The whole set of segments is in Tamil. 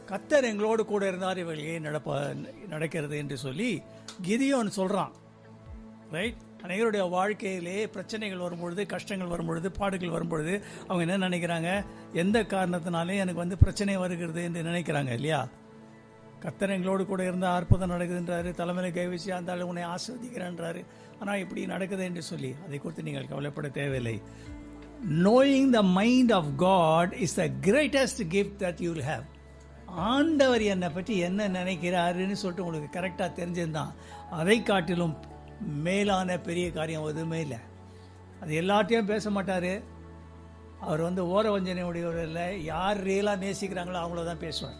கர்த்தர் எங்களோடு கூட இருந்தார், இவர்களே நடக்கிறது என்று சொல்லி கிதியோன் சொல்கிறான். ரைட்? அனைவருடைய வாழ்க்கையிலே பிரச்சனைகள் வரும்பொழுது, கஷ்டங்கள் வரும்பொழுது, பாடுகள் வரும்பொழுது அவங்க என்ன நினைக்கிறாங்க? எந்த காரணத்தினாலே எனக்கு பிரச்சனை வருகிறது என்று நினைக்கிறாங்க இல்லையா? கர்த்தர் எங்களோடு கூட இருந்தால் அற்புதம் நடக்குதுன்றாரு, தலைமையில் கை வச்சு அந்த உன்னை ஆஸ்வதிக்கிறேன்றாரு. ஆனால் இப்படி நடக்குது என்று சொல்லி அதை குறித்து நீங்கள் கவலைப்பட தேவையில்லை. Knowing the mind of God is the greatest gift that you will have. ஆண்டவர் என்னை பற்றி என்ன நினைக்கிறாருன்னு சொல்லிட்டு உங்களுக்கு கரெக்டாக தெரிஞ்சிருந்தான், அதை காட்டிலும் மேலான பெரிய காரியம் எதுவுமே இல்லை. அது எல்லாத்தையும் பேச மாட்டார். அவர் ஓர வஞ்சனை உடையவர் இல்லை. யார் ரியலாக நேசிக்கிறாங்களோ அவங்கள தான் பேசுவார்.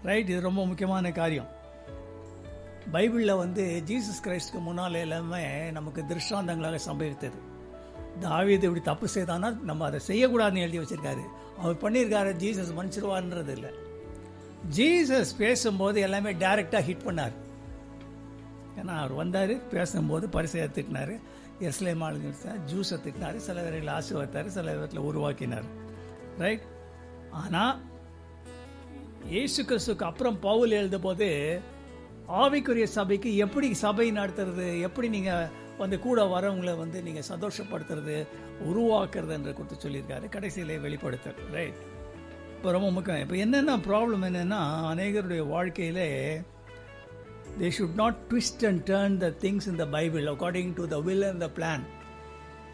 ரைட்? இது ரொம்ப முக்கியமான காரியம். பைபிளில் ஜீசஸ் கிரைஸ்டுக்கு முன்னால் எல்லாமே நமக்கு திருஷ்டாந்தங்களாக சம்பவித்தது. தாவீது இப்படி தப்பு செய்தானா நம்ம அதை செய்யக்கூடாதுன்னு எழுதி வச்சிருக்காரு. அவர் பண்ணியிருக்காரு, ஜீசஸ் மன்னிச்சிருவார்ன்றது இல்லை. ஜீசஸ் பேசும்போது எல்லாமே டைரெக்டாக ஹிட் பண்ணார். ஏன்னா அவர் வந்தார், பேசும்போது பரிசையை திட்டினார், எஸ்லேமாள் ஜூஸை திட்டினார், சில பேர்களை ஆசீர்வதித்தார், சில விதத்தில் உருவாக்கினார். ரைட்? ஆனால் இயேசு கிறிஸ்துக்கு அப்புறம் பவுல் எழுத போது ஆவிக்குரிய சபைக்கு எப்படி சபை நடத்துறது, எப்படி நீங்கள் கூட வரவங்களை நீங்கள் சந்தோஷப்படுத்துறது, உருவாக்குறதுன்ற கொடுத்து சொல்லியிருக்காரு. கடைசியிலே வெளிப்படுத்துறது. ரைட்? இப்போ ரொம்ப முக்கியம். இப்போ என்னென்னா ப்ராப்ளம் என்னென்னா, அநேகருடைய வாழ்க்கையிலே they should not twist and turn the things in the Bible according to the will and the plan.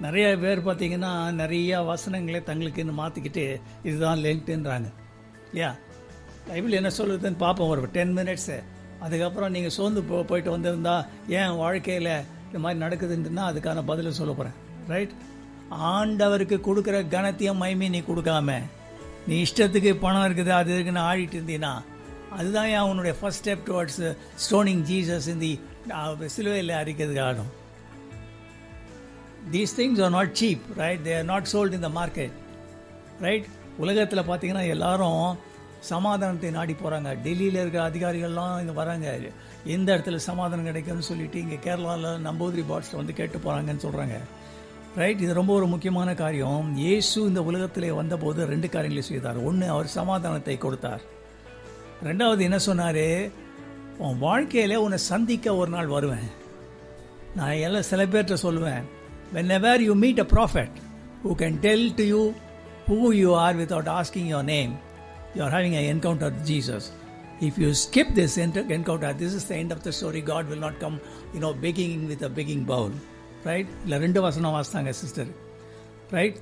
நிறைய பேர் பார்த்தீங்கன்னா நிறைய வசனங்களே தங்களுக்குன்னு மாற்றிக்கிட்டு இதுதான் லென்ட்டுன்றாங்க இல்லையா? பைபிள் என்ன சொல்லுதுன்னு பார்ப்போம் ஒரு 10 மினிட்ஸு. அதுக்கப்புறம் நீங்கள் சோர்ந்து போயிட்டு வந்திருந்தா ஏன் வாழ்க்கையில் இந்த மாதிரி நடக்குதுன்னா அதுக்கான பதிலை சொல்ல போகிறேன். ரைட்? ஆண்டவருக்கு கொடுக்குற கனத்தையும் மைமே நீ கொடுக்காம நீ இஷ்டத்துக்கு பணம் இருக்குது அது இருக்குன்னு ஆடிட்டு இருந்தீங்கன்னா அதுதான் ஏன் உன்னுடைய first step towards stoning Jesus இந்த சிலுவையில் அரிக்கிறதுக்கு ஆடும். These things are not cheap. Right? They are not sold in the market. Right? உலகத்தில் பார்த்தீங்கன்னா எல்லாரும் சமாதானத்தை நாடி போகிறாங்க. டெல்லியில் இருக்கிற அதிகாரிகள்லாம் இங்கே வராங்க, எந்த இடத்துல சமாதானம் கிடைக்கும்னு சொல்லிட்டு இங்கே கேரளாவில் நம்பூதிரி பாட்ஸில் கேட்டு போகிறாங்கன்னு சொல்கிறாங்க. ரைட்? இது ரொம்ப ஒரு முக்கியமான காரியம். இயேசு இந்த உலகத்திலே வந்தபோது 2 காரியங்களை செய்தார். ஒன்று, அவர் சமாதானத்தை கொடுத்தார். 2வது என்ன சொன்னார்? உன் வாழ்க்கையில் உன்னை சந்திக்க ஒரு நாள் வருவேன். நான் எல்லாம் சில பேர்கிட்ட சொல்லுவேன், whenever you meet a prophet who can tell to you who you are without asking your name, you are having an encounter with Jesus. If you skip this encounter, this is the end of the story. God will not come, begging with a begging bowl. Right? இல்லை 2 வசனம் வாசித்தாங்க சிஸ்டர். ரைட்?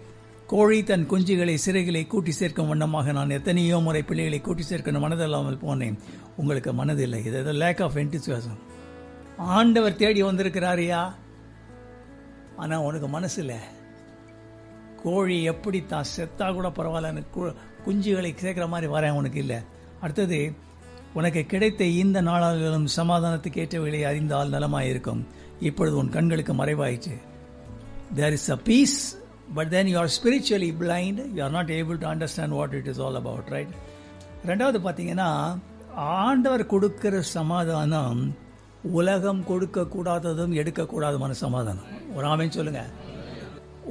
கோழி தன் குஞ்சுகளை சிறைகளை கூட்டி சேர்க்கும் வண்ணமாக நான் எத்தனையோ முறை பிள்ளைகளை கூட்டி சேர்க்கணும் மனதில்லாமல் போனேன், உங்களுக்கு மனதில்லை. இது லேக் ஆஃப் என்டிசியாசம். ஆண்டவர் தேடி வந்திருக்கிறாரியா, ஆனால் உனக்கு மனசு இல்லை. கோழி எப்படி தான் செத்தா கூட பரவாயில்ல, குஞ்சுகளை சேர்க்குற மாதிரி வரேன், உனக்கு இல்லை. அடுத்தது, உனக்கு கிடைத்த இந்த நாளாலும் சமாதானத்துக்கு ஏற்ற விலை அறிந்தால் நலமாக இருக்கும். இப்பொழுது உன் கண்களுக்கு மறைவாயிற்று. There is a peace, but then you are spiritually blind. You are not able to understand what it is all about. Right? 2வது பார்த்தீங்கன்னா, ஆண்டவர் கொடுக்கிற சமாதானம் உலகம் கொடுக்கக்கூடாததும் எடுக்கக்கூடாதுமான சமாதானம். ஒரு ஆமென் சொல்லுங்க.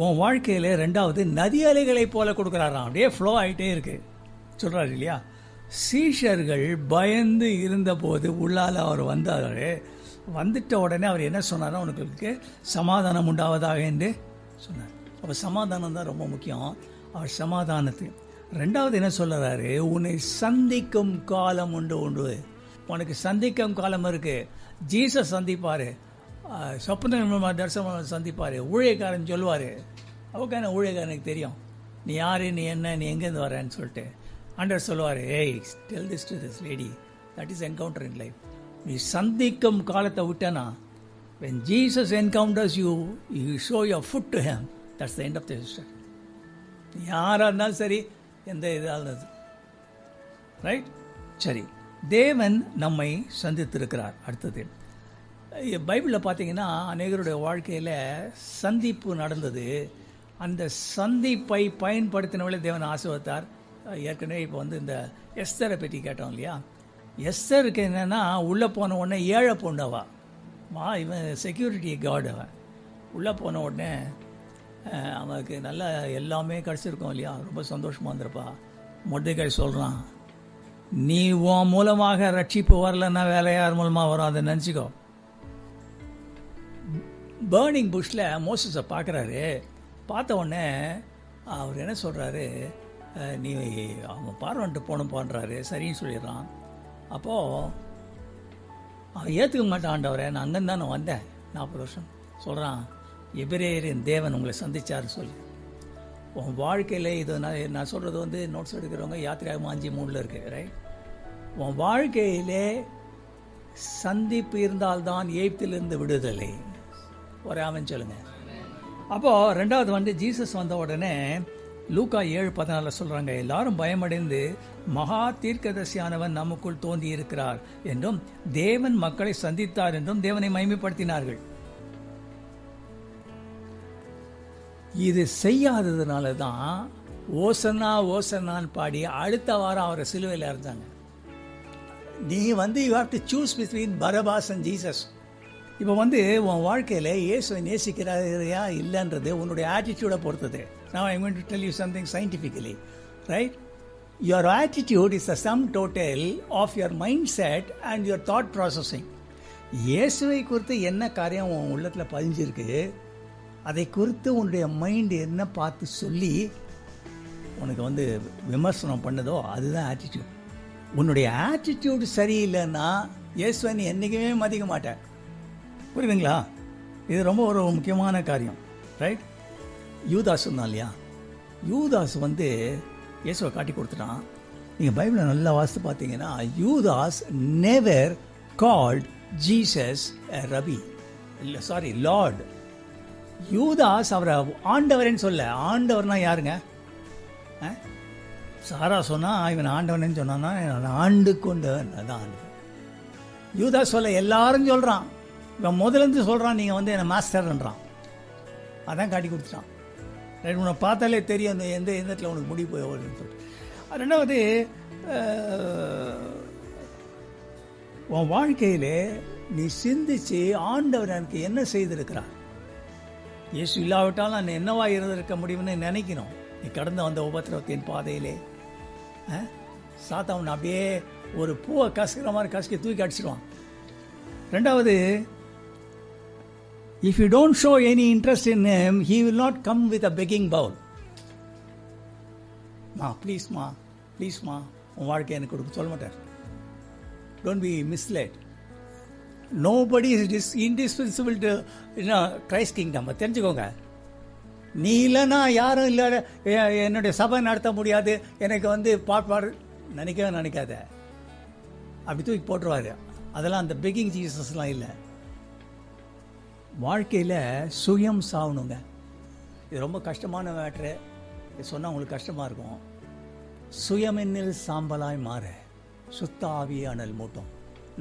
உன் வாழ்க்கையில் 2வது நதி அலைகளை போல கொடுக்குறாராம், அப்படியே ஃப்ளோ ஆகிட்டே இருக்கு சொல்கிறாரு இல்லையா? சீஷர்கள் பயந்து இருந்தபோது உள்ளால் அவர் வந்தார். வந்துட்ட உடனே அவர் என்ன சொன்னாரோ, உனக்கு சமாதானம் உண்டாவதாக என்று சொன்னார். அப்போ சமாதானம் தான் ரொம்ப முக்கியம். அவர் சமாதானத்துக்கு 2வது என்ன சொல்கிறாரு? உன்னை சந்திக்கும் காலம் உண்டு. உனக்கு சந்திக்கும் காலம் இருக்குது. ஜீசஸ் சந்திப்பார், சொப்பன தரிசனம் சந்திப்பார், ஊழியக்காரன் சொல்லுவார். அவக்கான ஊழியக்காரனுக்கு தெரியும் நீ யார், நீ என்ன, நீ எங்கேருந்து வரேன்னு சொல்லிட்டு. ஆண்டவர் சொல்லுவார், ஏய் tell this to this lady, that is encounter in life. நீ சந்திக்கும் காலத்தை விட்டனா, when Jesus encounters you, you show your foot to him. That's the end of the history. யாராக இருந்தாலும் சரி, எந்த இதாக ரைட்? சரி, தேவன் நம்மை சந்தித்திருக்கிறார். அடுத்தது, பைபிளில் பார்த்தீங்கன்னா அநேகருடைய வாழ்க்கையில் சந்திப்பு நடந்தது. அந்த சந்திப்பை பயன்படுத்தினவளே தேவன் ஆசீர்வதித்தார். ஏற்கனவே இப்போ இந்த எஸ்தரை பற்றி கேட்டோம் இல்லையா? எஸ்தருக்கு என்னென்னா, உள்ளே போன உடனே ஏழை பொண்ணவா இவன் செக்யூரிட்டி கார்டு. அவன் உள்ளே போன உடனே அவனுக்கு நல்லா எல்லாமே கிடச்சிருக்கோம் இல்லையா? ரொம்ப சந்தோஷமாக இருந்திருப்பா. மொர்தெகாய் சொல்கிறான், நீ உன் மூலமாக ரட்சிப்பு வரலன்னா வேற யார் மூலமாக வரும், அதை நினச்சிக்கோ. பேர்னிங் புஷ்ல மோசஸை பார்க்குறாரு. பார்த்த உடனே அவர் என்ன சொல்கிறாரு, நீ அவன் பார்வன்ட்டு போகணும் பண்ணுறாரு. சரின்னு சொல்லிடுறான். அப்போது அவன் ஏற்றுக்க மாட்டான். ஆண்டவரை, நான் அங்கேருந்து தான் நான் வந்தேன் 40 வருஷம். சொல்கிறான், எபிரேயரின் தேவன் உங்களை சந்திச்சாருன்னு சொல்லி. உன் வாழ்க்கையில் இது நான் சொல்கிறது வந்து நோட்ஸ் எடுக்கிறவங்க யாத்திராகமம் 5:3 இருக்குது, ரைட்? உன் வாழ்க்கையிலே சந்திப்பு இருந்தால்தான் எய்ப்திலிருந்து விடுதலை. ஒரு ஆமென் சொல்லுங்க. அப்போது ரெண்டாவது வந்து ஜீசஸ் வந்த உடனே லூக்கா 7:14 சொல்கிறாங்க, எல்லாரும் பயமடைந்து மகா தீர்க்கதரிசியானவன் நமக்குள் தோன்றி இருக்கிறார் என்றும் தேவன் மக்களை சந்தித்தார் என்றும் தேவனை மகிமைப்படுத்தினார்கள். இது செய்யாததுனால தான் ஓசன்னா ஓசன்னான்னு பாடி அடுத்த வாரம் அவரை சிலுவையில் இருந்தாங்க. நீ வந்து you have to choose between Parabas and Jesus. இப்போ வந்து உன் வாழ்க்கையில் இயேசுவை நேசிக்கிறாயா இல்லைன்றது உன்னுடைய ஆட்டிடியூடை பொறுத்தது. Now I'm going to tell you something scientifically, right? Your attitude is the sum total of your mindset and your thought processing. இயேசுவை குறித்து என்ன காரியம் உன் உள்ளத்தில் பதிஞ்சிருக்கு, அதை குறித்து உன்னுடைய மைண்டு என்ன பார்த்து சொல்லி உனக்கு வந்து விமர்சனம் பண்ணதோ அதுதான் ஆட்டிடியூட். உன்னுடைய ஆட்டிடியூட் சரியில்லைன்னா இயேசுவை நீ என்றைக்குமே மதிக்க மாட்டேன். புரியுதுங்களா? இது ரொம்ப ஒரு முக்கியமான காரியம், ரைட்? யூதாஸ் சொன்னா இல்லையா, யூதாஸ் வந்து இயேசுவை காட்டி கொடுத்துட்டான். நீங்கள் பைபிளை நல்லா வாசித்து பார்த்தீங்கன்னா யூதாஸ் நெவர் கால்ட் ஜீசஸ் ரபி, இல்லை சாரி லார்ட். யூதாஸ் அவரை ஆண்டவரேன்னு சொல்ல. ஆண்டவர்னா யாருங்க? சாரா சொன்னா இவன் ஆண்டவனேன்னு சொன்னான்னா ஆண்டு கொண்டவன், அதான் ஆண்டவன். யூதாஸ் சொல்ல எல்லாரும் சொல்கிறான், இவன் முதலேருந்து சொல்கிறான் நீங்கள் வந்து என்னை மாஸ்டர்ன்றான். அதான் காட்டி கொடுத்துட்டான். உன்னை பார்த்தாலே தெரியும் எந்த இடத்துல உனக்கு முடிவு போய் சொல்லிட்டு. ரெண்டாவது, உன் வாழ்க்கையில் நீ சிந்திச்சு ஆண்டவர் எனக்கு என்ன செய்திருக்கிறார், இயேசு இல்லாவிட்டால் நான் என்னவா இருந்திருக்க முடியும்னு நினைக்கணும். நீ கடந்து வந்த உபத்திரவத்தின் பாதையிலே சாத்தான் அப்படியே ஒரு பூவை கசுக்கிற மாதிரி கசுக்கி தூக்கி அடிச்சிடுவான். ரெண்டாவது, if you don't show any interest in him, he will not come with a begging bowl. ப்ளீஸ்மா உன் வாழ்க்கை எனக்கு கொடுக்க சொல்ல மாட்டார். Don't be misled. Nobody is indispensable to Christ kingdom. தெரிஞ்சுக்கோங்க. நீ இல்லைன்னா யாரும் இல்லை, என்னுடைய சபை நடத்த முடியாது, எனக்கு வந்து பாட்டு நினைக்காத. அப்படி தூக்கி போட்டுருவாரு. அதெல்லாம் அந்த பெக்கிங் ஜீசஸ்லாம் இல்லை. வாழ்க்கையில் சுயம் சாகணுங்க. இது ரொம்ப கஷ்டமான மேட்ரு. இது சொன்னால் உங்களுக்கு கஷ்டமாக இருக்கும். சுயமென்னில் சாம்பலாய் மாற சுத்த ஆவியை அனல் மூட்டும்.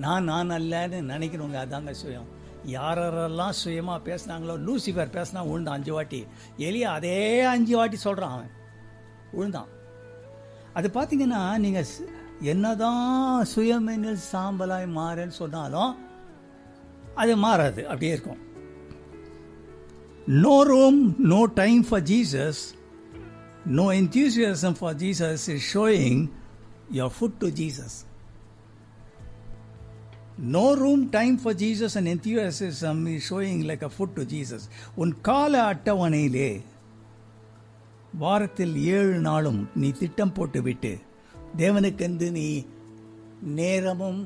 நான் அல்லன்னு நினைக்கணுங்க, அதாங்க சுயம். யாரெல்லாம் சுயமாக பேசினாங்களோ, லூசிஃபர் பேசினா விழுந்தான் 5 வாட்டி. எலியா அதே 5 வாட்டி சொல்கிறான், அவன் விழுந்தான். அது பார்த்தீங்கன்னா நீங்கள் என்னதான் சுயமென்னில் சாம்பலாய் மாறன்னு சொன்னாலும் அது மாறாது, அப்படியே இருக்கும். No room, no time for Jesus, no enthusiasm for Jesus is showing your foot to Jesus. No room, time for Jesus and enthusiasm is showing like a foot to Jesus. உன் கால அட்டவணையிலே வாரத்தில் 7 நாளும் நீ திட்டம் போட்டு விட்டு தேவனுக்கென்று நீ நேரமும்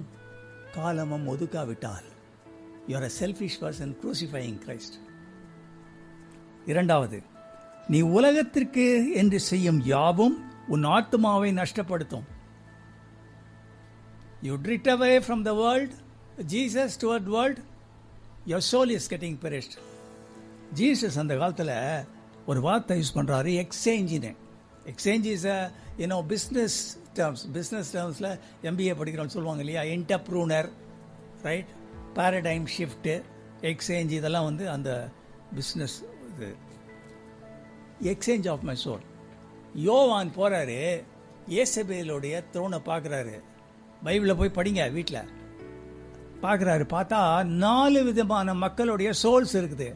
காலமும் ஒதுக்காவிட்டால் you are a selfish person crucifying Christ. இரண்டாவது, நீ உலகத்திற்கு என்று செய்யும் யாவும் உன் ஆத்மாவை நஷ்டப்படுத்தும். You drift away from the world, Jesus toward world, your soul is getting perished. Jesus அந்த காலத்தில் ஒரு வார்த்தை யூஸ் பண்ணுறாரு, எக்ஸ்சேஞ்சின்னு. எக்ஸ்சேஞ்ச் இஸ் பிஸ்னஸ் டேர்ம்ஸில் MBA படிக்கிறோம்னு சொல்லுவாங்க இல்லையா, entrepreneur, right? Paradigm shift, exchange, இதெல்லாம் வந்து அந்த பிஸ்னஸ் இது. Exchange of my soul. யோவான் போகிறாரு, ஏசபேலுடைய த்ரோனை பார்க்குறாரு. பைபிளில் போய் படிங்க வீட்டில். பார்க்குறாரு, பார்த்தா 4 விதமான மக்களுடைய சோல்ஸ் இருக்குது.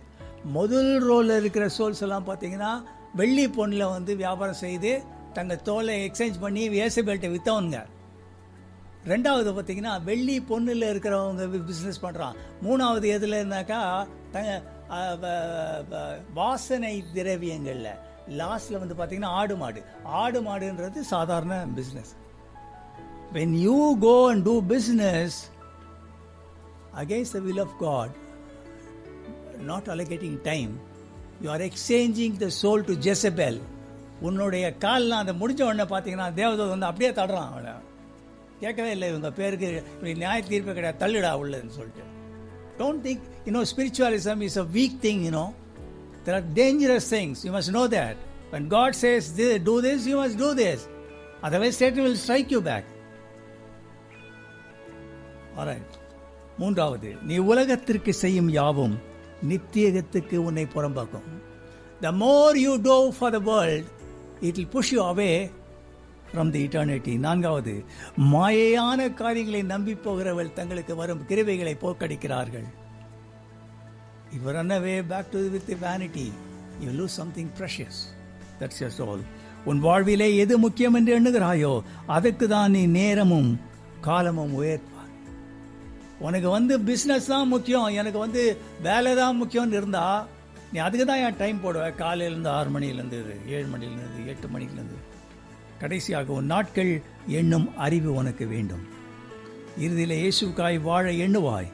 முதல் ரோலில் இருக்கிற சோல்ஸ் எல்லாம் பார்த்தீங்கன்னா வெள்ளி பொண்ணில் வந்து வியாபாரம் செய்து தங்கள் தோலை எக்ஸ்சேஞ்ச் பண்ணி ஏசபேல்கிட்ட விற்றவனுங்க. ரெண்டாவது பார்த்தீங்கன்னா வெள்ளி பொண்ணில் இருக்கிறவங்க பிஸ்னஸ் பண்ணுறான். மூணாவது எதில் இருந்தாக்கா வாசனை திரவியங்களில். லாஸ்ட்டில் வந்து பார்த்தீங்கன்னா ஆடு மாடுன்றது சாதாரண business. when you go and do business against the will of God, not allocating time, you are exchanging the soul to Jezebel. உன்னுடைய கால்லாம் அந்த முடிஞ்ச உடனே பார்த்தீங்கன்னா தேவதூதன் வந்து அப்படியே தடுறான். அவளை கேட்கவே இல்லை, இவங்க பேருக்கு நியாய தீர்ப்பு கிடையாது, தள்ளுடா உள்ளதுன்னு சொல்லிட்டு. Don't think, spiritualism is a weak thing, There are dangerous things. You must know that. When God says, do this, you must do this. Otherwise, Satan will strike you back. Alright. மூன்றாவது, நீ உலகத்திற்கு செய்யும் யாவும் நித்தியத்துக்கு உன்னை புறம்பாக்கும். The more you do for the world, it will push you away from the eternity. நான்காவது, மாயையான காரியங்களை நம்பி போகிறவர்கள் தங்களுக்கு வரும் கிருபைகளை போக்கடிக்கிறார்கள். If you run away back to with the vanity, you lose something precious. That's your soul. உன் வாழ்விலே எது முக்கியம் என்று எண்ணுகிறாயோ அதுக்கு தான் நீ நேரமும் காலமும் உயர்ப்பார். உனக்கு பிஸ்னஸ் தான் முக்கியம், எனக்கு வேலை தான் முக்கியம்னு இருந்தா நீ அதுக்கு தான் என் டைம் போடுவேன். காலையிலேருந்து 6 மணிலேருந்து 7 மணிலேருந்து 8 மணிலேருந்து. கடைசியாக உன் நாட்கள் எண்ணும் அறிவு உனக்கு வேண்டும். இறுதியில் இயேசுக்காய் வாழ எண்ணுவாய்,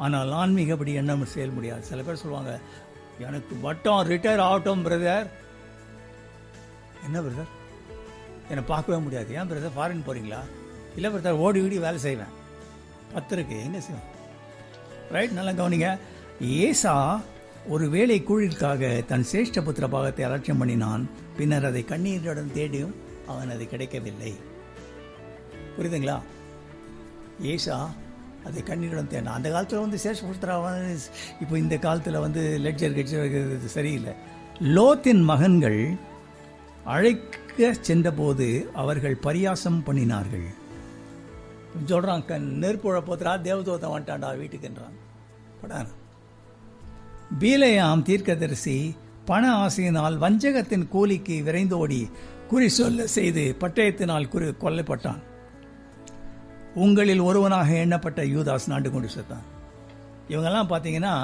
ஆனால் ஆன்மீகப்படி எண்ணம் செயல் முடியாது. சில பேர் சொல்லுவாங்க, எனக்கு வட்டம் ரிட்டையர் ஆகட்டும் பிரதர். என்ன பிரதர், என்னை பார்க்கவே முடியாது. ஏன் பிரதர், ஃபாரின் போகிறீங்களா? இல்லை பிரதர், ஓடி வேலை செய்வேன். 10 இருக்கு, எங்கே செய்வேன்? ரைட், நல்லா கவனிங்க. ஏசா ஒரு வேலை கூழிற்காக தன் சேஷ்ட புத்திர பாகத்தை அலட்சியம் பண்ணினான். பின்னர் அதை கண்ணீருடன் தேடியும் அவன் அதை கிடைக்கவில்லை. புரியுதுங்களா? ஏசா அதை கண்ணீருடன் தேடினான். அந்த காலத்தில் சேஷ்ட புத்திரா, இப்போ இந்த காலத்தில் லெட்ஜர் கட்ஜர் சரியில்லை. லோத்தின் மகன்கள் அழைக்க சென்றபோது அவர்கள் பரியாசம் பண்ணினார்கள். சொல்கிறான், நெருப்புழ போத்துறா, தேவதூதன் வந்துட்டான்டா வீட்டுக்குன்றான். படான பீலையாம் தீர்க்கதரிசி பண ஆசையினால் வஞ்சகத்தின் கூலிக்கு விரைந்தோடி குறி சொல்ல செய்து பட்டயத்தினால் கொல்லப்பட்டான். உங்களில் ஒருவனாக எண்ணப்பட்ட யூதாஸ் நாண்டு கொண்டு செத்தான். இவங்கெல்லாம் பார்த்தீங்கன்னா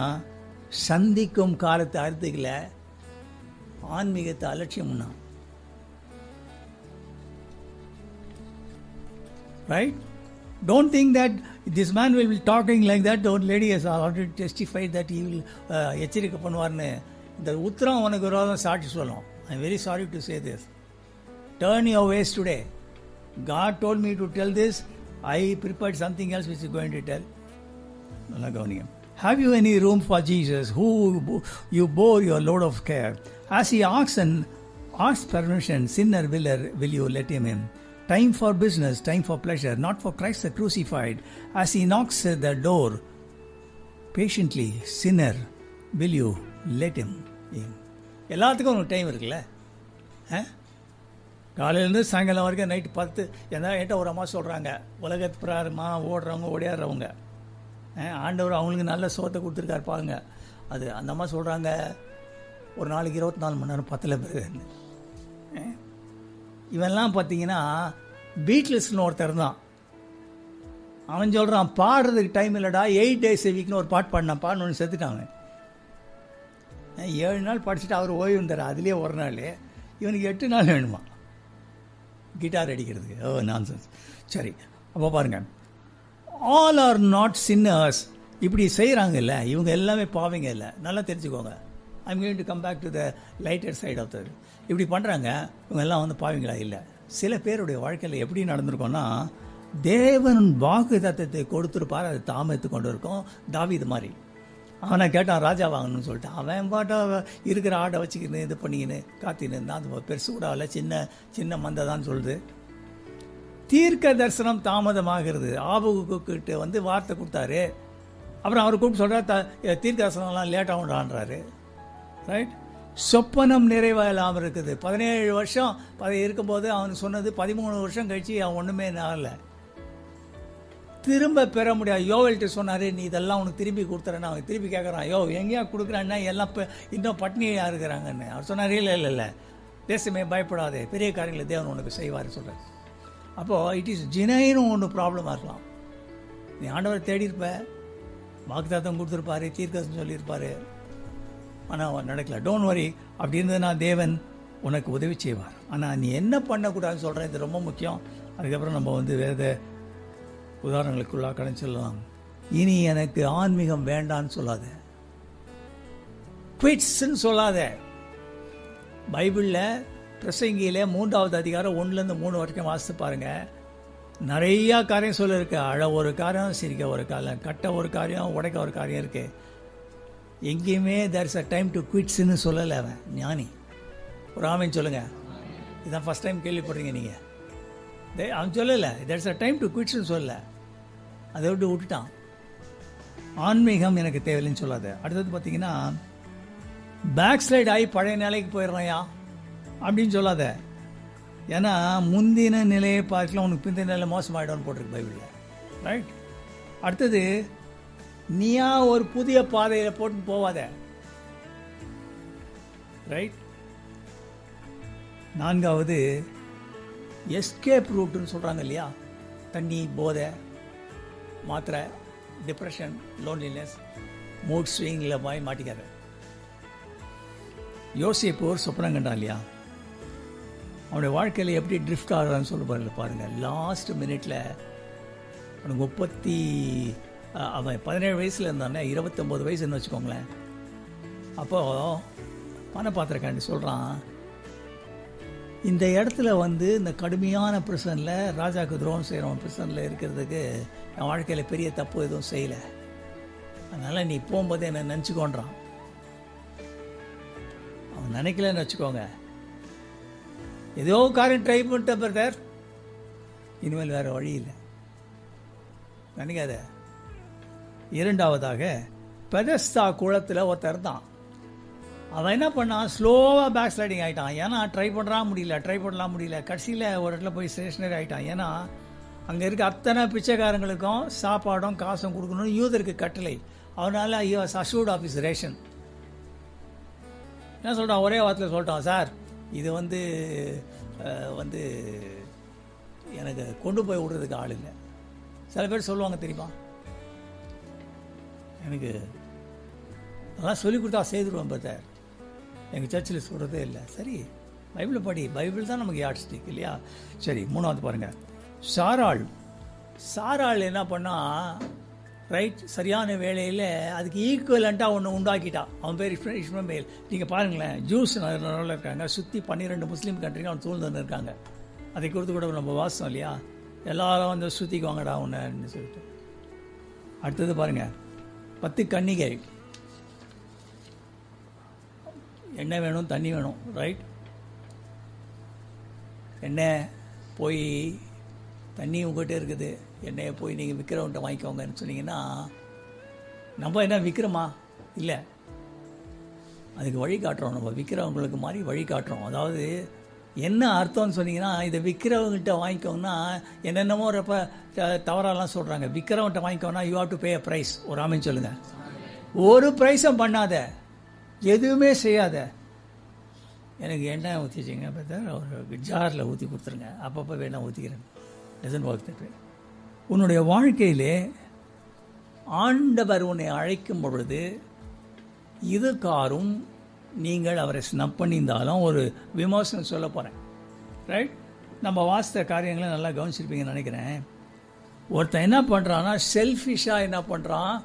சந்திக்கும் காலத்தை அறுத்துக்கல, ஆன்மீகத்தை அலட்சியம்னா. Right? Don't think that this man will be talking like that. Don't lady has already testified that he will எச்சரிக்கை பண்ணுவார்னு. இந்த உத்தரம் உனக்கு விரோதம் சாட்சி சொல்லும். I am very sorry to say this. Turn your ways today. God told me to tell this. I prepared something else which is going to tell. நல்லா கவனிங்க. Have you any room for Jesus, who you bore your load of care? As he asks permission, sinner will you let him in? Time for business, time for pleasure, not for Christ the crucified. As he knocks at the door, patiently, sinner, will you let him in? எல்லாத்துக்கும் ஒரு டைம் இருக்குல்ல. காலையிலேருந்து சாயங்காலம் வரைக்கும் நைட்டு 10. என்கிட்ட ஒரு அம்மா சொல்கிறாங்க, உலகத்து பிரகாரமாக ஓடியாடுறவங்க, ஆண்டவர் அவங்களுக்கு நல்ல சோத்தை கொடுத்துருக்காரு பாருங்க. அந்த அம்மா சொல்கிறாங்க, ஒரு நாளைக்கு 24 மணி நேரம் 10 பேர். இவெல்லாம் பார்த்தீங்கன்னா பீட்லஸ்னு ஒருத்தர் தான். அவன் சொல்கிறான், பாடுறதுக்கு டைம் இல்லைடா, 8 days a weekனு ஒரு பாட்டு பாடினான். பாடணுன்னு செத்துட்டாங்க. 7 நாள் படிச்சுட்டு அவர் ஓய்வு தர, அதுலேயே ஒரு நாள். இவனுக்கு 8 நாள் வேணுமா கிட்டார் அடிக்கிறதுக்கு? ஓ நான்சென்ஸ். சரி, அப்போ பாருங்கள், ஆல் ஆர் நாட் சின்னர்ஸ். இப்படி செய்கிறாங்கல்ல, இவங்க எல்லாமே பாவங்க இல்லை. நல்லா தெரிஞ்சுக்கோங்க. I'm going to come back to the lighter side of the. இப்படி பண்ணுறாங்க, இவங்க எல்லாம் பாவங்களா? இல்லை. சில பேருடைய வாழ்க்கையில் எப்படி நடந்திருக்கோன்னா, தேவன் வாக்கு தத்தத்தை கொடுத்துருப்பார், அதை தாமத்து கொண்டு இருக்கோம். தாவீது மாதிரி அவனை கேட்டான் ராஜா வாங்கணும்னு சொல்லிட்டு, அவன் பாட்டா இருக்கிற ஆடை வச்சுக்கின்னு இது பண்ணிக்கின்னு காத்தின்னு இருந்தான். அது பெருசு கூட இல்லை, சின்ன மந்தைதான் சொல்லுது. தீர்க்க தரிசனம் தாமதமாகிறது. ஆபகுக்கிட்ட வார்த்தை கொடுத்தாரு. அப்புறம் அவர் கூப்பிட்டு சொல்கிறார், தீர்க்க தரிசனம்லாம் லேட்டாகும்ன்றான்றாரு. ரைட்? சொப்பனம் நிறைவேறாமல் இருக்குது. 17 வருஷம் இருக்கும்போது அவனுக்கு சொன்னது 13 வருஷம் கழிச்சு அவன் ஒன்றுமே ஆகலை. திரும்ப பெற முடியாது. யோவல்கிட்ட சொன்னார், நீ இதெல்லாம் உனக்கு திரும்பி கொடுத்துறேன்னு. அவன் திருப்பி கேட்குறான், எங்கேயா கொடுக்குறான்னா எல்லாம் இன்னும் பட்னியாக இருக்கிறாங்கன்னு. அவர் சொன்னார், இல்லை தேசமே பயப்படாதே, பெரிய காரியங்களை தேவன் உனக்கு செய்வார் சொல்கிறார். அப்போது இட் இஸ் ஜினைன்னு ஒன்று ப்ராப்ளமாக இருக்கலாம். நீ ஆண்டவரை தேடி இருப்ப, வாக்குத்தத்தம் கொடுத்துருப்பாரு, தீர்க்கதரிசனம் சொல்லியிருப்பாரு, ஆனால் நடக்கல. Don't worry. அப்படி இருந்ததுன்னா தேவன் உனக்கு உதவி செய்வார். ஆனால் நீ என்ன பண்ணக்கூடாதுன்னு சொல்கிறேன், இது ரொம்ப முக்கியம். அதுக்கப்புறம் நம்ம வேத உதாரணங்களுக்குள்ளே கடந்து சொல்லலாம். இனி எனக்கு ஆன்மீகம் வேண்டான்னு சொல்லாத, குவிட்ஸ்ன்னு சொல்லாத. பைபிளில் பிரசங்கியிலே 3வது அதிகாரம் 1-3 வரைக்கும் வாசித்து பாருங்க. நிறையா காரியம் சொல்லியிருக்கு. அழ ஒரு காரியம், சிரிக்க ஒரு காரியம், கட்ட ஒரு காரியம், உடைக்க ஒரு காரியம் இருக்கு. எங்கேயுமே there is a time to குவிட்ஸ்ன்னு சொல்லலை அவன் ஞானி. ஒரு ஆமேன் சொல்லுங்க. இதுதான் ஃபர்ஸ்ட் டைம் கேள்விப்படுறீங்க நீங்கள். அவன் சொல்லலை there is a time to குவிட்ஸ்ன்னு சொல்லலை, அதை விட்டுட்டான். ஆன்மீகம் எனக்கு தேவையில்லைன்னு சொல்லாத. அடுத்தது பார்த்தீங்கன்னா பேக் ஸ்லைட் ஆகி பழைய நிலைக்கு போயிடுறாயா அப்படின்னு சொல்லாத. ஏன்னா முந்தின நிலையை பார்க்கலாம் உனக்கு பிந்தின நிலை மோசமாயிடும்னு போட்டிருக்கு பைபிளில், ரைட்? அடுத்தது நீயா ஒரு புதிய பாதையில் போட்டு போவாத, ரைட்? 4வது எஸ்கேப் ரூட்டுன்னு சொல்கிறாங்க இல்லையா, தண்ணி, போதை, மாத்திரை, டிப்ரெஷன், லோன்லினஸ், மூட் ஸ்விங்கில் போய் மாட்டிக்காத. யோசிப்பு ஒரு சொப்பனம் கண்டான் இல்லையா, அவனுடைய வாழ்க்கையில் எப்படி ட்ரிஃப்ட் ஆகிறான்னு சொல்ல பாருங்கள். லாஸ்ட் மினிட்ல அவனுக்கு அவன் 17 வயசில் இருந்தானே, 29 வயசுன்னு வச்சுக்கோங்களேன். அப்போது பணப்பாத்திரக்காண்டி சொல்கிறான், இந்த இடத்துல இந்த கடுமையான பிரசனில், ராஜாவுக்கு துரோகம் செய்கிறவன் பிரசனில் இருக்கிறதுக்கு என் வாழ்க்கையில் பெரிய தப்பு எதுவும் செய்யலை, அதனால் நீ போகும்போது என்னை நினச்சிக்கோன்றான். அவன் நினைக்கலன்னு வச்சுக்கோங்க, ஏதோ காரியம் ட்ரை பண்ணிட்ட பிரதர், இனிமேல் வேறு வழி இல்லை, நினைக்காத. 2வதாக பெதஸ்தா குளத்தில் ஒருத்தர் தான். அவன் என்ன பண்ணான், ஸ்லோவாக பேக் ஸ்லைடிங் ஆகிட்டான். ஏன்னா ட்ரை பண்ணலாம் முடியல. கடைசியில் ஒரு இடத்துல போய் ஸ்டேஷனரி ஆகிட்டான். ஏன்னா அங்கே இருக்க அத்தனை பிச்சைக்காரங்களுக்கும் சாப்பாடும் காசும் கொடுக்கணும்னு யூதருக்கு கட்டளை. அவனால் he was assured of his ration. என்ன சொல்கிறான், ஒரே வாரத்தில் சொல்லிட்டான், சார் இது எனக்கு கொண்டு போய் விடுறதுக்கு ஆள் இல்லை. சில பேர் சொல்லுவாங்க தெரியுமா, எனக்கு அதெல்லாம் சொல்லிக் கொடுத்தா செய்துருவேன் பத்தார், எங்கள் சர்ச்சில் சொல்கிறதே இல்லை. சரி, பைபிளை படி, பைபிள் தான் நமக்கு யாட் ஸ்டிக் இல்லையா? சரி, 3வது பாருங்கள், சாராள் என்ன பண்ணால், ரைட், சரியான வேளையில் அதுக்கு ஈக்குவலண்ட்டாக ஒன்று உண்டாக்கிட்டான். அவன் பேர் இஸ்மவேல். நீங்கள் பாருங்களேன், ஜூஸ் நிறைய இருக்காங்க, சுற்றி 12 முஸ்லீம் கண்ட்ரிங்க அவன் சூழ்ந்துன்னு இருக்காங்க. அதை கொடுத்து கூட நம்ம வாசம் இல்லையா, எல்லாரும் சுற்றிக்குவாங்கடா ஒன்றுன்னு சொல்லிட்டு. அடுத்தது பாருங்கள், 10 கன்னிகை, எண்ணெய் வேணும், தண்ணி வேணும், ரைட்? எண்ணெய் போய் தண்ணி உங்கள்கிட்ட இருக்குது, எண்ணெயை போய் நீங்கள் விற்கிறவன்ட்ட வாங்கிக்கோங்கன்னு சொன்னீங்கன்னா, நம்ம என்ன விற்கிறோமா? இல்லை, அதுக்கு வழி காட்டுறோம். நம்ம விற்கிறவங்களுக்கு மாதிரி வழி காட்டுறோம். அதாவது என்ன அர்த்தம்னு சொன்னீங்கன்னா, இதை விற்கிறவங்கள்ட்ட வாங்கிக்கோங்கன்னா என்னென்னமோ தவறாலாம் சொல்கிறாங்க. விற்கிறவன்ட்ட வாங்கிக்கோன்னா you have to pay a price. ஒரு ஆமேன்னு சொல்லுங்கள். ஒரு ப்ரைஸும் பண்ணாத, எதுவுமே செய்யாத. எனக்கு எண்ணெய் ஊற்றிச்சிங்க பார்த்தா ஒரு ஜாரில் ஊற்றி கொடுத்துருங்க, அப்பப்போ வேணா ஊற்றிக்கிறேன். Doesn't work that way. உன்னுடைய வாழ்க்கையிலே ஆண்டவர் உன்னை அழைக்கும் பொழுது இதுக்காரும் நீங்கள் அவரை ஸ்னப் பண்ணியிருந்தாலும் ஒரு விமர்சனம் சொல்ல போகிறேன், ரைட்? நம்ம வாசித்த காரியங்களை நல்லா கவனிச்சிருப்பீங்கன்னு நினைக்கிறேன். ஒருத்தன் என்ன பண்ணுறான்னா, செல்ஃபிஷாக என்ன பண்ணுறான்,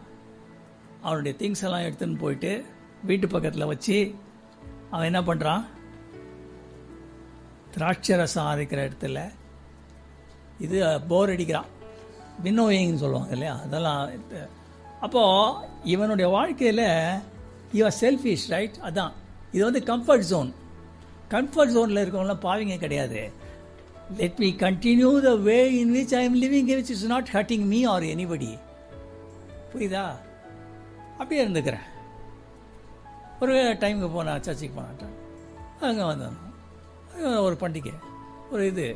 அவனுடைய திங்ஸ் எல்லாம் எடுத்துன்னு போயிட்டு வீட்டு பக்கத்தில் வச்சு அவன் என்ன பண்ணுறான், திராட்சை ரசம் அரைக்கிற இடத்துல இது போர் அடிக்கிறான், வின்னோயிங்னு சொல்லுவாங்க இல்லையா, அதெல்லாம். அப்போது இவனுடைய வாழ்க்கையில் இவன் செல்ஃபிஷ், ரைட்? அதான் இது கம்ஃபர்ட் ஜோன். கம்ஃபர்ட் ஜோனில் இருக்கவங்களாம் பாவிங்க கிடையாது. Let me continue the way in which I am living, which is not hurting me or anybody. புரியுதா? அப்படியே இருந்துக்கிறேன். ஒரு டைமுக்கு போனேன், சர்ச்சுக்கு போனான், அங்கே வந்தேன், ஒரு பண்டிகை, ஒரு இது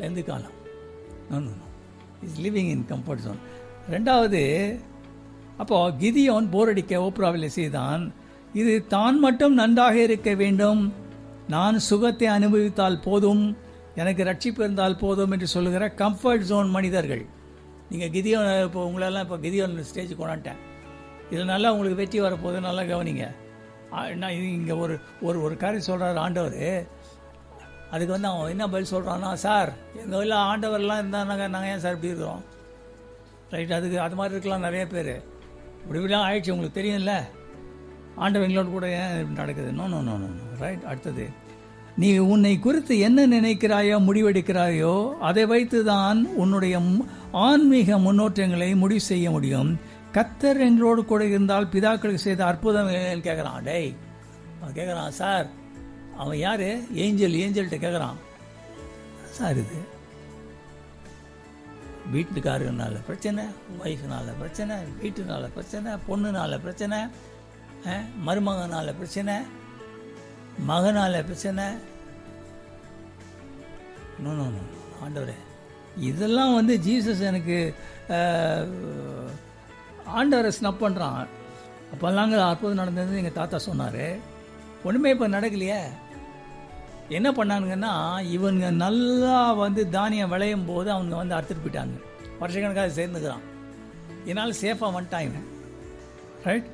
எந்த காலம், is living in comfort zone. 2வது, அப்போது கிதியோன் போரடிக்க ஓப்ராவில் செய்தான், இது தான் மட்டும் நன்றாக இருக்க வேண்டும், நான் சுகத்தை அனுபவித்தால் போதும், எனக்கு ரட்சிப்பு இருந்தால் போதும் என்று சொல்லுகிற கம்ஃபர்ட் ஜோன் மனிதர்கள். நீங்கள் கிதியோன், இப்போ உங்களெல்லாம் இப்போ கிதியோன் ஸ்டேஜ் கொண்டாட்டேன், இதில் நல்லா உங்களுக்கு வெற்றி வரப்போகுது, நல்லா கவனிங்க. நான் இங்கே ஒரு ஒரு ஒரு காரியம் சொல்கிறார் ஆண்டவர். அதுக்கு வந்து அவன் என்ன பதில் சொல்கிறான்னா, சார் எங்கள் இல்லை ஆண்டவர்லாம் இருந்தால் நாங்கள் ஏன் சார் இப்படி இருக்கிறோம், ரைட்? அதுக்கு அது மாதிரி இருக்கலாம் நிறைய பேர். இப்படிலாம் ஆயிடுச்சு, உங்களுக்கு தெரியும்ல, ஆண்டவர் எங்களோட கூட ஏன் நடக்குது? No no no no right. அடுத்தது, நீ உன்னை குறித்து என்ன நினைக்கிறாயோ முடிவெடுக்கிறாயோ அதை வைத்து தான் உன்னுடைய ஆன்மீக முன்னோட்டங்களை முடிவு செய்ய முடியும். கர்த்தர் எங்களோடு கூட இருந்தால் பிதாக்களுக்கு செய்த அற்புதம் கேட்குறான். டேய் அவன் கேட்குறான், சார் அவன் யார்? ஏஞ்சல்கிட்ட கேட்குறான், சார் இது வீட்டுக்காரனால பிரச்சனை, ஒய்ஃப்னால பிரச்சனை, வீட்டுனால பிரச்சனை, பொண்ணுனால பிரச்சனை, மருமகனால பிரச்சனை, மகனால பிரச்சனை. நோ நோ நோ ஆண்டவரே, இதெல்லாம் வந்து ஜீசஸ் எனக்கு ஆண்டவரை ஸ்னப் பண்ணுறான். அப்போல்லாங்க அற்புதம் நடந்தது எங்கள் தாத்தா சொன்னார். ஒன்றுமே இப்போ நடக்கலையே. என்ன பண்ணானுங்கன்னா, இவங்க நல்லா வந்து தானியம் விளையும் போது அவங்க வந்து அறுத்துட்டு போயிட்டாங்க. வருஷக்கணக்காக சேர்ந்துக்கிறான். இதனால் சேஃபாக வந்துட்டான் இவன், ரைட்?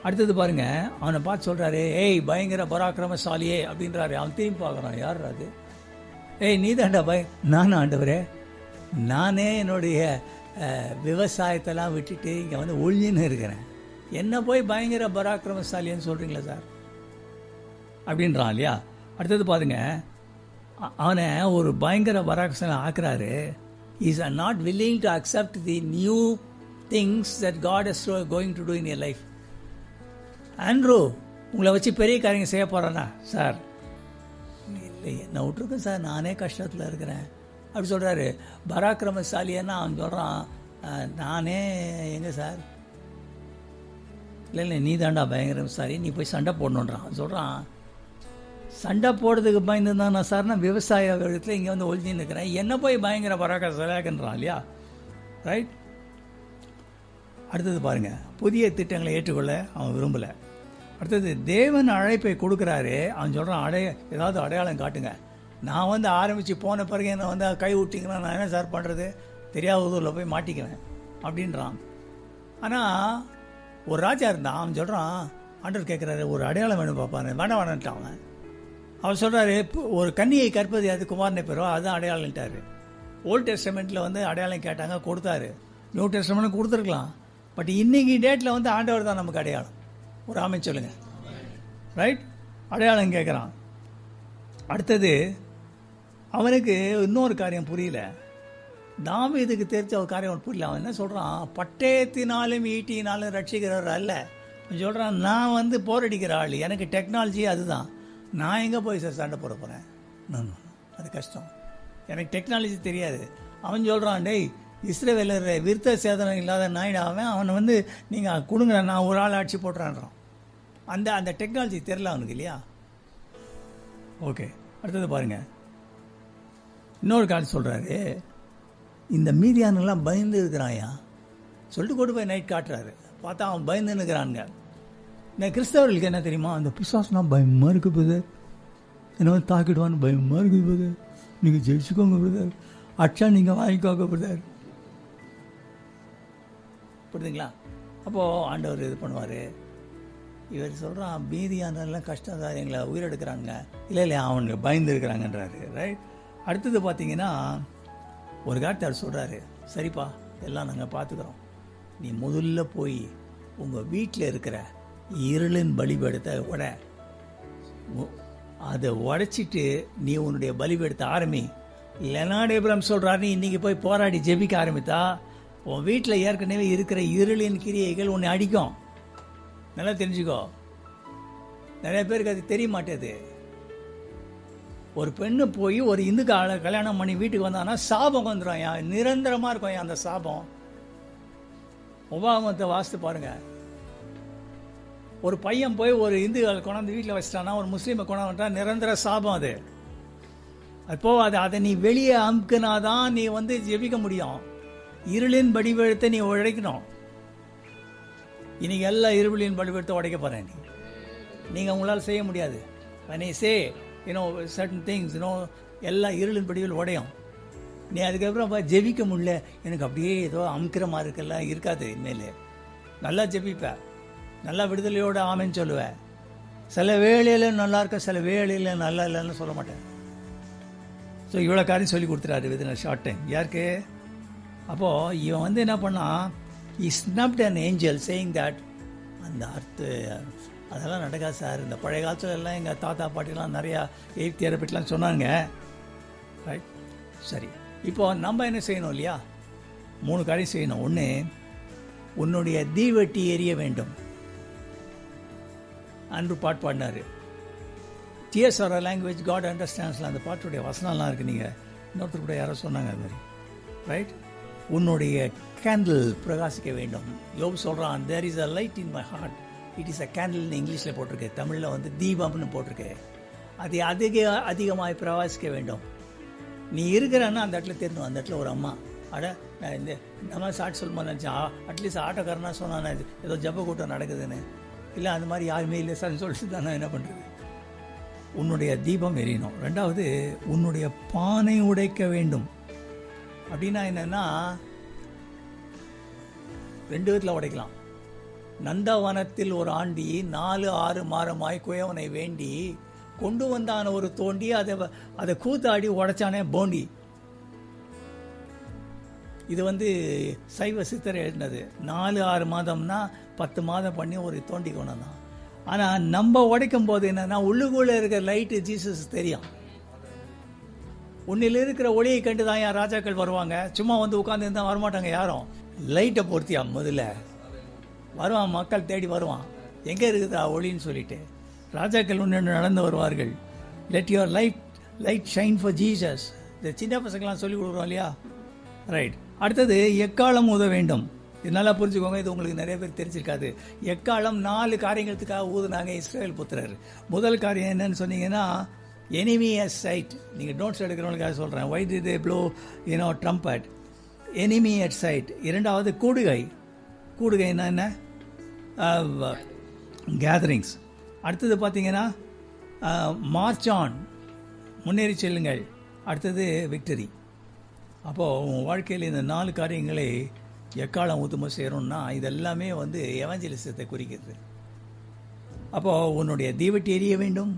அடுத்தது பாருங்க, அவனை பார்த்து சொல்கிறாரு, ஏய் பயங்கர பராக்கிரமசாலியே அப்படின்றாரு. அவன் திரும்பி பார்க்குறான், யார் அது? ஏய் நீ தாண்டா நானும் ஆண்டவரே, நானே என்னுடைய விவசாயத்தெல்லாம் விட்டுட்டு இங்கே வந்து ஒழிஞ்சின்னு இருக்கிறேன், என்ன போய் பயங்கர பராக்கிரமசாலின்னு சொல்கிறீங்களா சார் அப்படின்றான் இல்லையா? அடுத்தது பாருங்க, அவனை ஒரு பயங்கர பராக்கிரமசாலி ஆக்குறாரு. Is are not willing to accept the new things that God is going to do in your life. Andrew உங்களை வச்சு பெரிய காரியங்க செய்ய போகிறானா? சார் இல்லை என்னை விட்டுருக்கேன் சார், நானே கஷ்டத்தில் இருக்கிறேன் அப்படி சொல்கிறாரு. பராக்கிரமசாலின்னா அவன் சொல்கிறான், நானே எங்கே சார்? இல்லை நீ தாண்டா பயங்கரமசாலி, நீ போய் சண்டை போடணுன்றான். அவன் சொல்கிறான், சண்டை போடுறதுக்கு பயந்துதான் நான் சார், நான் விவசாய இடத்துல இங்கே வந்து ஒழிஞ்சின்னு இருக்கிறேன், என்ன போய் பயங்கர பராக்கிரமசாலியாக்குன்றான் இல்லையா? ரைட். அடுத்தது பாருங்கள், புதிய திட்டங்களை ஏற்றுக்கொள்ள அவன் விரும்பலை. அடுத்தது, தேவன் அழைப்பை கொடுக்குறாரு. அவன் சொல்கிறான், ஏதாவது அடையாளம் காட்டுங்க. நான் வந்து ஆரம்பித்து போன பிறகு என்னை வந்து கை விட்டிங்கன்னா நான் என்ன சார் பண்ணுறது? தெரியாத ஊரில் போய் மாட்டிக்குவேன் அப்படின்றான். ஆனால் ஒரு ராஜா இருந்தான், அவன் சொல்கிறான், ஆண்டவர் கேட்குறாரு, ஒரு அடையாளம் வேணும் பார்ப்பாரு. வேண்டான்ட்டான் அவன். அவர் சொல்கிறாரு, ஒரு கன்னியை கற்பது அது குமாரனை பெறோ, அதுதான் அடையாளம்ட்டார். ஓல்டு டெஸ்டமெண்ட்டில் வந்து அடையாளம் கேட்டாங்க, கொடுத்தாரு. நியூ டெஸ்டமெண்ட் கொடுத்துருக்கலாம், பட் இன்றைக்கி டேட்டில் வந்து ஆண்டவர் தான் நமக்கு அடையாளம். ஒரு ஆமென் சொல்லுங்கள், ரைட்? அடையாளம் கேட்குறான். அடுத்தது, அவனுக்கு இன்னொரு காரியம் புரியல. தாவீதுக்கு தெரிஞ்ச ஒரு காரியம் புரியல. அவன் என்ன சொல்கிறான், பட்டயத்தினாலும் ஈட்டினாலும் ரட்சிக்கிறவர் அல்ல. அவன் சொல்கிறான், நான் வந்து போரடிக்கிற ஆள், எனக்கு டெக்னாலஜி அதுதான், நான் எங்கே போய் சார் சண்டை போட போகிறேன்? அது கஷ்டம், எனக்கு டெக்னாலஜி தெரியாது. அவன் சொல்கிறான், டேய் இஸ்ரவேலர் விருத்த சேதனம் இல்லாத நாயிடாவன், அவனை வந்து நீங்கள் கொடுங்க, நான் ஒரு ஆள் ஆட்சி போட்டுறான்றான். அந்த டெக்னாலஜி தெரில அவனுக்கு இல்லையா? ஓகே. அடுத்தது பாருங்கள், இன்னொரு காரணம் சொல்கிறாரு, இந்த மீதியானெல்லாம் பயந்து இருக்கிறாயா சொல்லிட்டு கொண்டு போய் நைட் காட்டுறாரு. பார்த்தா அவன் பயந்து இருக்கிறானுங்க. இந்த கிறிஸ்தவர்களுக்கு என்ன தெரியுமா, அந்த பிசாசுனா பயமாக இருக்குது பிரதர், என்ன வந்து தாக்கிடுவான்னு பயமாக இருக்குது பிரதர், நீங்கள் ஜெயிச்சுக்கோங்க பிரதர், அச்சா நீங்கள் வாங்கிக்கோங்க பிரதர், புரியுதுங்களா? அப்போது ஆண்டவர் இது பண்ணுவார். இவர் சொல்கிறான், மீதியானெல்லாம் கஷ்டம் தான், எங்களை உயிரெடுக்கிறாங்க. இல்லை அவனுக்கு பயந்து இருக்கிறாங்கன்றாரு, ரைட்? அடுத்தது பார்த்தீங்கன்னா, ஒரு காலத்தை அவர் சொல்கிறாரு, சரிப்பா எல்லாம் நாங்கள் பார்த்துக்குறோம், நீ முதல்ல போய் உங்கள் வீட்டில் இருக்கிற இருளின் பலிபீடத்தை அதை உடைச்சிட்டு நீ உன்னுடைய பலிபீடத்தை ஆரம்பி. லெனார்ட் ஏப்ரஹாம் சொல்கிறாரு, நீ இன்றைக்கி போய் போராடி ஜெபிக்க ஆரம்பித்தா உன் வீட்டில் ஏற்கனவே இருக்கிற இருளின் கிரியைகள் உன்னை அடிக்கும். நல்லா தெரிஞ்சுக்கோ. நிறைய பேருக்கு அது தெரிய மாட்டேது. ஒரு பெண்ணு போய் ஒரு இந்து கல்யாணம் பண்ணி வீட்டுக்கு வந்தான்னா சாபம் வந்துடும், நிரந்தரமாக இருக்கும் அந்த சாபம். உபாகமத்தை வாசித்து பாருங்க. ஒரு பையன் போய் ஒரு இந்து கொண்டாந்து வீட்டில் வச்சிட்டானா, ஒரு முஸ்லீமை கொண்டாந்துட்டா நிரந்தர சாபம் அது. அது போகாது. அதை நீ வெளியே அமுக்குனாதான் நீ வந்து ஜெபிக்க முடியும். இருளின் படிவெடுத்தை நீ உடைக்கணும். இன்னைக்கு எல்லா இருளின் படிவெடுத்தை உடைக்க போகிறேன். நீங்கள் உங்களால் செய்ய முடியாது. when I say certain things, எல்லாம் இருளின் படிவில் உடையும். நீ அதுக்கப்புறம் ஜெபிக்க முடியல, எனக்கு அப்படியே ஏதோ அமுக்கிற மாதிரி இருக்கெல்லாம் இருக்காது. இனிமேல் நல்லா ஜெபிப்ப, நல்லா விடுதலையோடு ஆமைன்னு சொல்லுவேன். சில வேளையில் நல்லா இருக்க, சில வேளையில் நல்லா இல்லைன்னு சொல்ல மாட்டேன். ஸோ இவ்வளோ காரியம் சொல்லி கொடுத்துட்டாரு வித்தின் ஷார்ட் டைம். யாருக்கு? அப்போது இவன் என்ன பண்ணான், he snubbed an angel saying that அந்த அதெல்லாம் நடக்காது சார். இந்த பழைய காலத்துல எல்லாம் எங்கள் தாத்தா பாட்டிலாம் நிறையா எய்த்தியரை பற்றிலாம் சொன்னாங்க. ரைட், சரி. இப்போ நம்ம என்ன செய்யணும் இல்லையா? 3 காரியம் செய்யணும். ஒன்று, உன்னுடைய தீவெட்டி எரிய வேண்டும். அன்று பாட்டு பாடினார், டிஎஸ் ஆர் லாங்குவேஜ் காட் அண்டர்ஸ்டாண்ட்ஸில். அந்த பாட்டுடைய வசனம்லாம் இருக்குது. நீங்கள் இன்னொருத்தர் கூட யாரோ சொன்னாங்க அது மாதிரி. ரைட், உன்னுடைய கேண்டில் பிரகாசிக்க வேண்டும். யோபு சொல்கிறான், there is a light in my heart, it is a கேண்டில்னு இங்கிலீஷில் போட்டிருக்கு, தமிழில் தீபம்னு போட்டிருக்கு. அது அதிகமாக பிரகாசிக்க வேண்டும். நீ இருக்கிறன்னா அந்த இடத்துல தெரியும். அந்த இடத்துல ஒரு அம்மா, அட நான் இந்த மாதிரி சாட்சி சொல்லுமா நினச்சேன், அட்லீஸ்ட் ஆட்டோக்காரனா சொன்னான் ஏதோ ஜப்ப கூட்டம் நடக்குதுன்னு. இல்லை அந்த மாதிரி யாருமே இல்லை சார்னு சொல்லிட்டு தான் நான் என்ன பண்ணுறது. உன்னுடைய தீபம் எரியணும். 2வது, உன்னுடைய பானை உடைக்க வேண்டும். அப்படின்னா என்னென்னா 2 விதத்தில் உடைக்கலாம். நந்தவனத்தில் ஒரு ஆண்டி 4-6 மாதமாய் குயவனை வேண்டி கொண்டு வந்தான ஒரு தோண்டி அதை கூத்தாடி உடைச்சானே போண்டி. இது சைவ சித்தரை எழுதினது. 4-6 மாதம்னா 10 மாதம் பண்ணி ஒரு தோண்டி கொண்டு வந்தான். ஆனால் நம்ம உடைக்கும் போது என்னன்னா, உள்ளுக்குள்ளே இருக்கிற லைட்டு ஜீசஸ் தெரியும். உன்னில் இருக்கிற ஒளியை கண்டு தான் யார் ராஜாக்கள் வருவாங்க. சும்மா உட்காந்து இருந்தால் வரமாட்டாங்க யாரும். லைட்டை பொருத்தியா முதல்ல வருவான், மக்கள் தேடி வருவான், எங்கே இருக்குதா ஒளின்னு சொல்லிட்டு. ராஜாக்கள் ஒன்று நடந்து வருவார்கள். Let your light shine for Jesus. இந்த சின்ன பசங்களாம் சொல்லி கொடுக்குறோம் இல்லையா? ரைட். அடுத்தது, எக்காலம் ஊத வேண்டும். இது நல்லா புரிஞ்சுக்கோங்க, இது உங்களுக்கு நிறைய பேர் தெரிஞ்சிருக்காது. எக்காலம் 4 காரியங்களுக்காக ஊதுனாங்க இஸ்ரேல் புத்திரர். முதல் காரியம் என்னன்னு சொன்னீங்கன்னா, enemy at sight. நீங்கள் நோட்ஸ் எடுக்கிறவங்களுக்காக சொல்கிறேன். why did they blow trumpet? enemy at sight. 2வது, கூடுகைன்னா என்ன? கேதரிங்ஸ். அடுத்தது பார்த்தீங்கன்னா மார்ச் ஆன், முன்னேறி செல்லுங்கள். அடுத்தது விக்டரி. அப்போது உங்கள் வாழ்க்கையில் இந்த 4 காரியங்களை எக்காலம் ஊத்தும்போது செய்கிறோம்னா இதெல்லாமே எவாஞ்சலிசத்தை குறிக்கிறது. அப்போது உன்னுடைய தீவெட்டி எரிய வேண்டும்,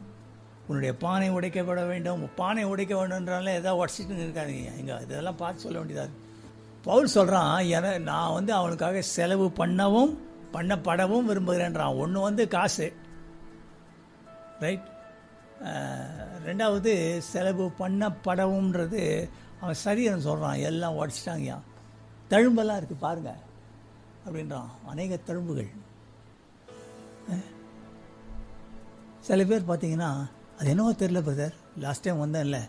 உன்னுடைய பானை உடைக்கப்பட வேண்டும். பானை உடைக்க வேண்டும்ன்றால ஏதாவது உடச்சிட்டு இருக்காதீங்க. எங்கே இதெல்லாம் பார்த்து சொல்ல வேண்டியதாக. பவுல் சொல்கிறான், நான் அவனுக்காக செலவு பண்ணப்படவும் விரும்புகிறேன்றான். ஒன்று காசு, ரைட். 2வது செலவு பண்ணப்படவும்ன்றது அவன் சரீரம் சொல்கிறான். எல்லாம் உடச்சிட்டாங்கயா, தழும்பெல்லாம் இருக்குது பாருங்க அப்படின்றான். அநேக தழும்புகள். சில பேர் பார்த்தீங்கன்னா, அது என்னவோ தெரியல பிரதர், லாஸ்ட் டைம் வந்தேன்ல,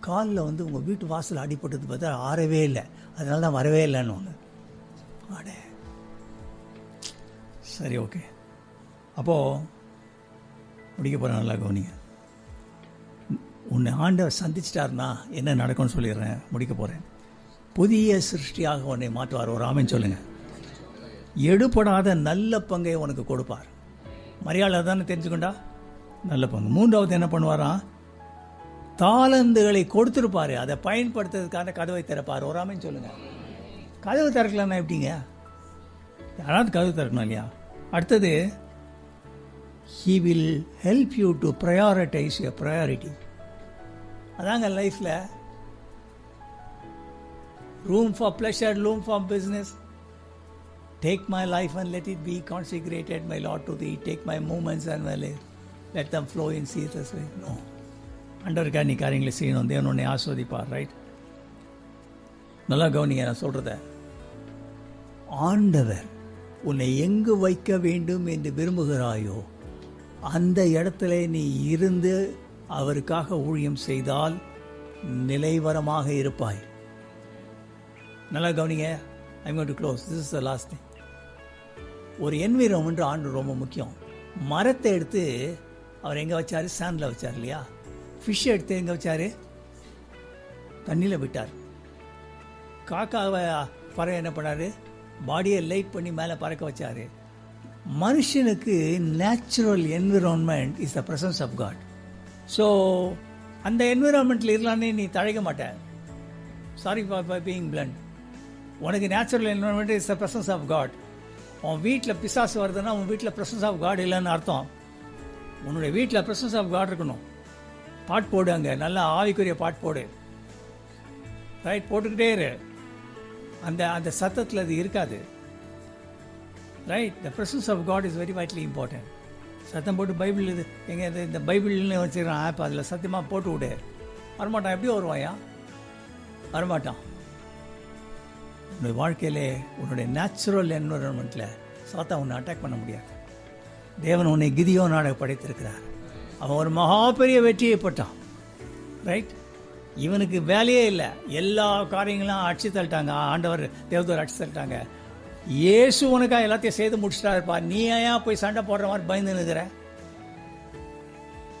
காலில் உங்கள் வீட்டு வாசல் அடிப்பட்டது பார்த்தா ஆறவே இல்லை, அதனால தான் வரவே இல்லைன்னு ஒன்று. ஆடே சரி, ஓகே. அப்போது முடிக்க போகிறேன், நல்லா கவனிங்க. உன்னை ஆண்டவர் சந்திச்சிட்டாருன்னா என்ன நடக்கும்னு சொல்லிடுறேன், முடிக்க போகிறேன். புதிய சிருஷ்டியாக உன்னை மாற்றுவார். ஒரு ஆமென் சொல்லுங்கள். எடுபடாத நல்ல பங்கை உனக்கு கொடுப்பார். மரியாதை தானே தெரிஞ்சுக்கொண்டா, நல்ல பங்கு. 3வது என்ன பண்ணுவாராம், தாளந்துகளை கொடுத்துருப்பாரு, அதை பயன்படுத்துறதுக்கான கதவை திறப்பார். ஒரு ஆமென் சொல்லுங்கள். கதவு திறக்கலன்னா எப்படிங்க? யாராவது கதவு திறக்கணும் இல்லையா? அடுத்தது, he will help you to prioritize your priority. அதாங்க லைஃப்பில் room for pleasure, room for business. Take my life and let it be consecrated, my Lord, to thee. Take my moments and my life, let them flow in ceaseless way. No. ஆண்டவருக்காக நீ காரியங்களை செய்யணும், தேவன் உன்னை ஆஸ்வதிப்பார். ரைட், நல்லா கவனிங்க நான் சொல்கிறத. ஆண்டவர் உன்னை எங்கு வைக்க வேண்டும் என்று விரும்புகிறாயோ அந்த இடத்துல நீ இருந்து அவருக்காக ஊழியம் செய்தால் நிலைவரமாக இருப்பாய். நல்லா கவனிங்க. I'm going to close. This is the last thing. ஒரு என்விரான்மெண்ட் ஆண்டு ரொம்ப முக்கியம். மரத்தை எடுத்து அவர் எங்கே வச்சார்? சாண்டில் வச்சார் இல்லையா? ஃபிஷ் எடுத்து எங்கே வச்சார்? தண்ணியில் விட்டார். காக்காவை பறவை என்ன பண்ணார்? பாடியை லைட் பண்ணி மேலே பறக்க வச்சார். மனுஷனுக்கு natural environment is the presence of God. So அந்த என்விரான்மெண்ட்டில் இருக்கலான்னு நீ தழைக்க மாட்ட. Sorry for being blunt. உனக்கு natural environment is the presence of God. உன் வீட்டில் பிசாசு வருதுன்னா உன் வீட்டில் பிரசன்ஸ் ஆஃப் காட் இல்லைன்னு அர்த்தம். உன்னுடைய வீட்டில் பிரசன்ஸ் ஆஃப் காட் இருக்கணும். பாட் போடு, அங்கே நல்லா ஆவிக்குரிய பாட் போடு. ரைட், போட்டுக்கிட்டே இரு. அந்த சத்தத்தில் அது இருக்காது. Right, the presence of God is very vitally important. சத்தம் போட்டு பைபிள் இது எங்கே இந்த பைபிள்னு வச்சுக்கிறான் ஆப், அதில் சத்தியமாக போட்டு விடு. வரமாட்டான். எப்படி வருவாயா? வரமாட்டான். உன்னுடைய வாழ்க்கையிலே உன்னுடைய நேச்சுரல் என்விரான்மெண்ட்டில் சாத்தா உன்னை அட்டாக் பண்ண முடியாது. தேவன் உன்னை கிதியோனாக படைத்திருக்கிறார். அவன் ஒரு மகா பெரிய வெற்றியை போட்டான். ரைட், இவனுக்கு வேலையே இல்லை. எல்லா காரியங்களும் அடிச்சு தள்ளிட்டாங்க. ஆண்டவர் தேவதூர் அடிச்சு தள்ளிட்டாங்க. இயேசு உனக்காக எல்லாத்தையும் செய்து முடிச்சிட்டாருப்பா. நீ ஏன் போய் சண்டை போடுற மாதிரி பயந்து நிற்கிற?